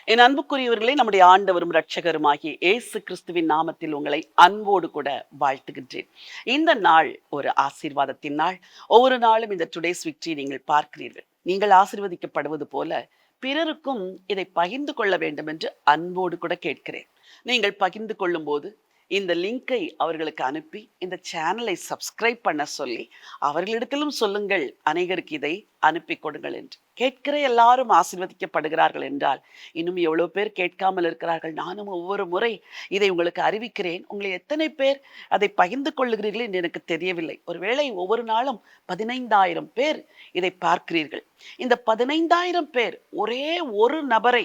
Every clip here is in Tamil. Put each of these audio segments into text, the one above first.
என் அன்புக்குரியவர்களே, நம்முடைய ஆண்டவரும் இரட்சகருமாகிய இயேசு கிறிஸ்துவின் நாமத்தில் உங்களை அன்போடு கூட வாழ்த்துகின்றேன். இந்த நாள் ஒரு ஆசீர்வாதத்தின் நாள். ஒவ்வொரு நாளும் இந்த டுடேஸ் விக்டரி நீங்கள் பார்க்கிறீர்கள். நீங்கள் ஆசீர்வதிக்கப்படுவது போல பிறருக்கும் இதை பகிர்ந்து கொள்ள வேண்டும் என்று அன்போடு கூட கேட்கிறேன். நீங்கள் பகிர்ந்து கொள்ளும் போது இந்த லிங்கை அவர்களுக்கு அனுப்பி இந்த சேனலை சப்ஸ்கிரைப் பண்ண சொல்லி அவர்களிடத்திலும் சொல்லுங்கள், அநேகருக்கு இதை அனுப்பி கொடுங்கள் என்று. கேட்கிற எல்லாரும் ஆசீர்வதிக்கப்படுகிறார்கள் என்றால் இன்னும் எவ்வளவு பேர் கேட்காமல் இருக்கிறார்கள். நானும் ஒவ்வொரு முறை இதை உங்களுக்கு அறிவிக்கிறேன். உங்களை எத்தனை பேர் அதை பகிர்ந்து கொள்ளுகிறீர்கள் என்று எனக்கு தெரியவில்லை. ஒருவேளை ஒவ்வொரு நாளும் 15,000 பேர் இதை பார்க்கிறீர்கள். இந்த 15,000 பேர் ஒரே ஒரு நபரை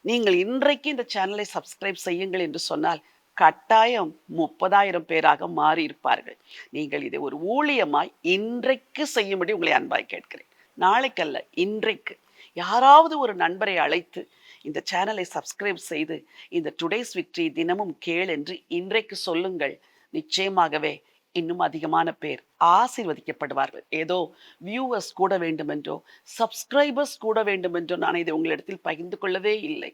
நீங்கள் இன்றைக்கு இந்த சேனலை சப்ஸ்கிரைப் செய்யுங்கள் என்று சொன்னால் கட்டாயம் 30,000 பேராக மாறி இருப்பார்கள். நீங்கள் இதை ஒரு ஊழியமாய் இன்றைக்கு செய்யும்படி உங்களை அன்பாய் கேட்கிறேன். நாளைக்கல்ல, இன்றைக்கு யாராவது ஒரு நண்பரை அழைத்து இந்த சேனலை சப்ஸ்கிரைப் செய்து இந்த டுடேஸ் விக்டரி தினமும் கேள் என்று இன்றைக்கு சொல்லுங்கள். நிச்சயமாகவே இன்னும் அதிகமான பேர் ஆசீர்வதிக்கப்படுவார்கள். ஏதோ வியூவர்ஸ் கூட வேண்டும் என்றோ சப்ஸ்கிரைபர்ஸ் கூட வேண்டும் என்றோ நான் இதை உங்களிடத்தில் பகிர்ந்து கொள்ளவே இல்லை.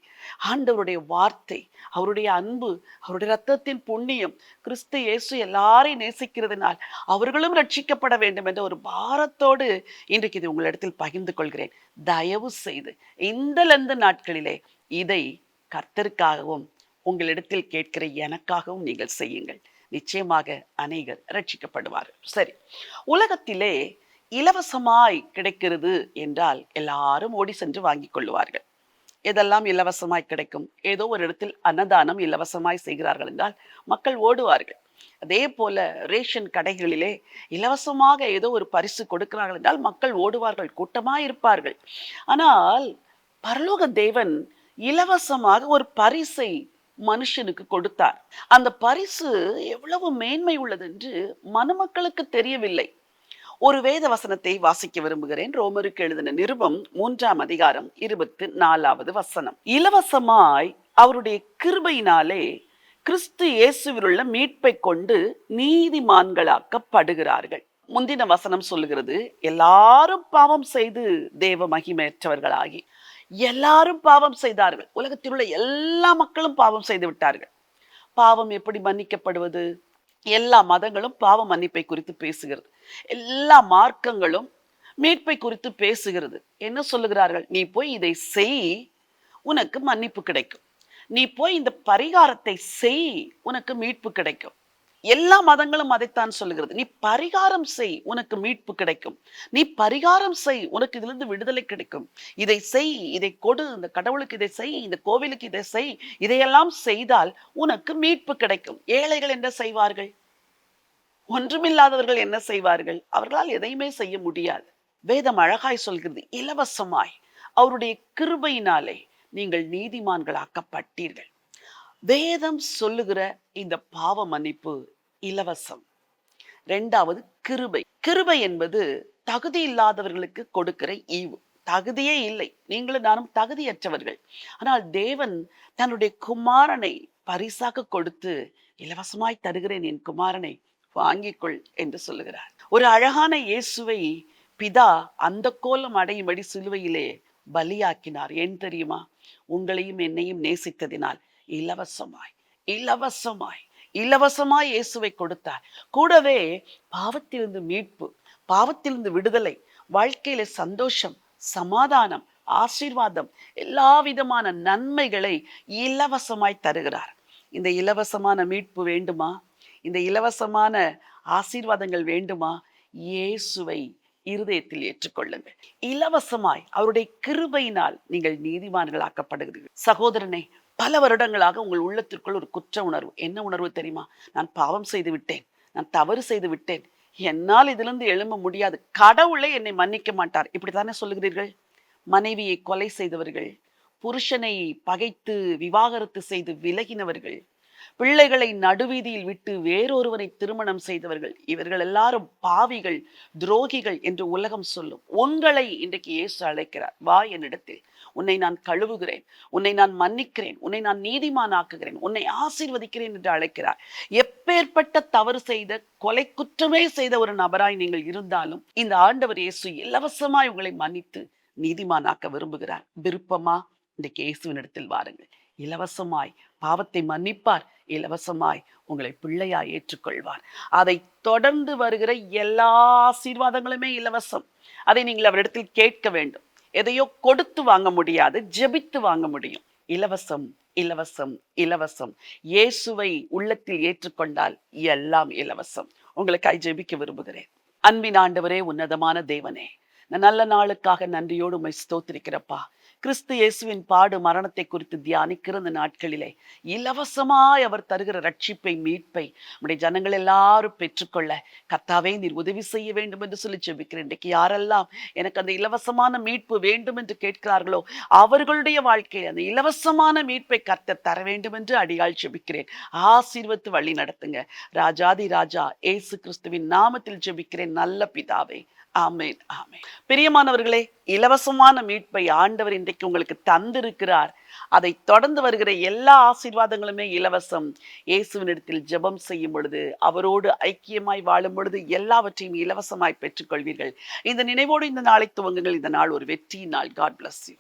ஆண்டவருடைய வார்த்தை, அவருடைய அன்பு, அவருடைய இரத்தத்தின் புண்ணியம், கிறிஸ்து இயேசு எல்லாரையும் நேசிக்கிறதுனால் அவர்களும் ரட்சிக்கப்பட வேண்டும் என்ற ஒரு பாரத்தோடு இன்றைக்கு இதை உங்களிடத்தில் பகிர்ந்து கொள்கிறேன். தயவு செய்து இந்த லந்து நாட்களிலே இதை கர்த்தருக்காகவும் உங்களிடத்தில் கேட்கிற எனக்காகவும் நீங்கள் செய்யுங்கள். நிச்சயமாக அநேகர் ரட்சிக்கப்படுவார்கள். சரி, உலகத்திலே இலவசமாய் கிடைக்கிறது என்றால் எல்லாரும் ஓடி சென்று வாங்கிக் கொள்ளுவார்கள். எதெல்லாம் இலவசமாய் கிடைக்கும்? ஏதோ ஒரு இடத்தில் அன்னதானம் இலவசமாய் செய்கிறார்கள் என்றால் மக்கள் ஓடுவார்கள். அதே போல ரேஷன் கடைகளிலே இலவசமாக ஏதோ ஒரு பரிசு கொடுக்கிறார்கள் என்றால் மக்கள் ஓடுவார்கள், கூட்டமாய் இருப்பார்கள். ஆனால் பரலோக தேவன் இலவசமாக ஒரு பரிசை மனுஷனுக்கு கொடுத்தார். அந்த பரிசு எவ்வளவு மேன்மை உள்ளது என்று மனுமக்களுக்கு தெரியவில்லை. ஒரு வேத வசனத்தை வாசிக்க விரும்புகிறேன். ரோமருக்கு எழுதின நிருபம் 3ஆம் அதிகாரம் 24வது வசனம். இலவசமாய் அவருடைய கிருபையினாலே கிறிஸ்து இயேசுவிலுள்ள மீட்பை கொண்டு நீதிமான்களாக்கப்படுகிறார்கள். முந்தின வசனம் சொல்லுகிறது, எல்லாரும் பாவம் செய்து தேவ மகிமையற்றவர்களாகி. எல்லாரும் பாவம் செய்தார்கள். உலகத்தில் உள்ள எல்லா மக்களும் பாவம் செய்து விட்டார்கள். பாவம் எப்படி மன்னிக்கப்படுவது? எல்லா மதங்களும் பாவ மன்னிப்பை குறித்து பேசுகிறது. எல்லா மார்க்கங்களும் மீட்பை குறித்து பேசுகிறது. என்ன சொல்லுகிறார்கள்? நீ போய் இதை செய், உனக்கு மன்னிப்பு கிடைக்கும். நீ போய் இந்த பரிகாரத்தை செய், உனக்கு மீட்பு கிடைக்கும். எல்லா மதங்களும் அதைத்தான் சொல்லுகிறது. நீ பரிகாரம் செய், உனக்கு மீட்பு கிடைக்கும். நீ பரிகாரம் செய், உனக்கு இதிலிருந்து விடுதலை கிடைக்கும். இதை செய், இதை கொடு, இந்த கடவுளுக்கு இதை செய், இந்த கோவிலுக்கு இதை செய், இதையெல்லாம் செய்தால் உனக்கு மீட்பு கிடைக்கும். ஏழைகள் என்ன செய்வார்கள்? ஒன்றுமில்லாதவர்கள் என்ன செய்வார்கள்? அவர்களால் எதையுமே செய்ய முடியாது. வேதம் அழகாய் சொல்கிறது, இலவசமாய் அவருடைய கிருபையினாலே நீங்கள் நீதிமான்களாக்கப்பட்டீர்கள். வேதம் சொல்லுகிற இந்த பாவ மன்னிப்பு இலவசம். இரண்டாவது கிருபை. கிருபை என்பது தகுதி இல்லாதவர்களுக்கு கொடுக்கிற ஈவு. தகுதியே இல்லை, நீங்களும் நானும் தகுதியற்றவர்கள். ஆனால் தேவன் தன்னுடைய குமாரனை பரிசாக கொடுத்து இலவசமாய் தருகிறேன், என் குமாரனை வாங்கிக்கொள் என்று சொல்லுகிறார். ஒரு அழகான இயேசுவை பிதா அந்த கோலம் அடையும்படி சிலுவையிலே பலியாக்கினார். ஏன் தெரியுமா? உங்களையும் என்னையும் நேசித்ததினால் இலவசமாய் இலவசமாய் இலவசமாய் இயேசுவை கொடுத்தார். கூடவே பாவத்திலிருந்து மீட்பு, பாவத்திலிருந்து விடுதலை, வாழ்க்கையில சந்தோஷம், சமாதானம், ஆசீர்வாதம், எல்லா விதமான நன்மைகளை இலவசமாய் தருகிறார். இந்த இலவசமான மீட்பு வேண்டுமா? இந்த இலவசமான ஆசீர்வாதங்கள் வேண்டுமா? இயேசுவை இருதயத்தில் ஏற்றுக்கொள்ளுங்கள். இலவசமாய் அவருடைய கிருபையினால் நீங்கள் நீதிமான்களாக்கப்படுகிறீர்கள். சகோதரனே, பல வருடங்களாக உங்கள் உள்ளத்திற்குள் ஒரு குற்ற உணர்வு. என்ன உணர்வு தெரியுமா? நான் பாவம் செய்து விட்டேன், நான் தவறு செய்து விட்டேன், என்னால் இதிலிருந்து எழும்ப முடியாது, கடவுளே என்னை மன்னிக்க மாட்டார், இப்படித்தானே சொல்லுகிறீர்கள். மனைவியை கொலை செய்தவர்கள், புருஷனை பகைத்து விவாகரத்து செய்து விலகினவர்கள், பிள்ளைகளை நடுவீதியில் விட்டு வேறொருவரை திருமணம் செய்தவர்கள், இவர்கள் எல்லாரும் பாவிகள், துரோகிகள் என்று உலகம் சொல்லும். உங்களை இன்றைக்கு இயேசு அழைக்கிறார். வா என்னிடத்தில், உன்னை நான் கழுவுகிறேன், உன்னை நான் மன்னிக்கிறேன், உன்னை நான் நீதிமானாக்குகிறேன், உன்னை ஆசீர்வதிக்கிறேன் என்று அழைக்கிறார். எப்பேற்பட்ட தவறு செய்த, கொலை குற்றமே செய்த ஒரு நபராய் நீங்கள் இருந்தாலும் இந்த ஆண்டவர் இயேசு இலவசமாய் உங்களை மன்னித்து நீதிமானாக்க விரும்புகிறார். விருப்பமா? இன்றைக்கு இயேசுவினிடத்தில் வாருங்கள். இலவசமாய் பாவத்தை மன்னிப்பார். இலவசமாய் உங்களை பிள்ளையாய் ஏற்றுக்கொள்வார். அதை தொடர்ந்து வருகிற எல்லா ஆசீர்வாதங்களுமே இலவசம். அதை நீங்கள் அவரிடத்தில் கேட்க வேண்டும். எதையோ கொடுத்து வாங்க முடியாது, ஜெபித்து வாங்க முடியும். இலவசம், இலவசம், இலவசம். இயேசுவை உள்ளத்தில் ஏற்றுக்கொண்டால் எல்லாம் இலவசம். உங்களுக்காய் ஜெபிக்க விரும்புகிறேன். அன்பின் ஆண்டவரே, உன்னதமான தேவனே, இந்த நல்ல நாளுக்காக நன்றியோடு உம்மை ஸ்தோத்திரிக்கிறப்பா. கிறிஸ்து இயேசுவின் பாடு மரணத்தை குறித்து தியானிக்கிற இந்த நாட்களிலே இலவசமாய் அவர் தருகிற ரட்சிப்பை, மீட்பை நம்முடைய ஜனங்கள் எல்லாரும் பெற்றுக்கொள்ள கர்த்தாவே நீர் உதவி செய்ய வேண்டும் என்று சொல்லி ஜெபிக்கிறேன். இன்றைக்கு யாரெல்லாம் எனக்கு அந்த இலவசமான மீட்பு வேண்டும் என்று கேட்கிறார்களோ அவர்களுடைய வாழ்க்கையில் அந்த இலவசமான மீட்பை கர்த்தர் தர வேண்டும் என்று அடியால் ஜெபிக்கிறேன். ஆசீர்வத்து வழி நடத்துங்க. ராஜாதி ராஜா இயேசு கிறிஸ்துவின் நாமத்தில் ஜெபிக்கிறேன் நல்ல பிதாவே. ஆமென், ஆமென். பிரியமானவர்களே, இலவசமான மீட்பை ஆண்டவர் இன்றைக்கு உங்களுக்கு தந்திருக்கிறார். அதை தொடர்ந்து வருகிற எல்லா ஆசீர்வாதங்களுமே இலவசம். இயேசுவினிடத்தில் ஜெபம் செய்யும் பொழுது, அவரோடு ஐக்கியமாய் வாழும் பொழுது எல்லாவற்றையும் இலவசமாய் பெற்றுக்கொள்வீர்கள். இந்த நினைவோடு இந்த நாளை துவங்குங்கள். இந்த நாள் ஒரு வெற்றி நாள். God bless you.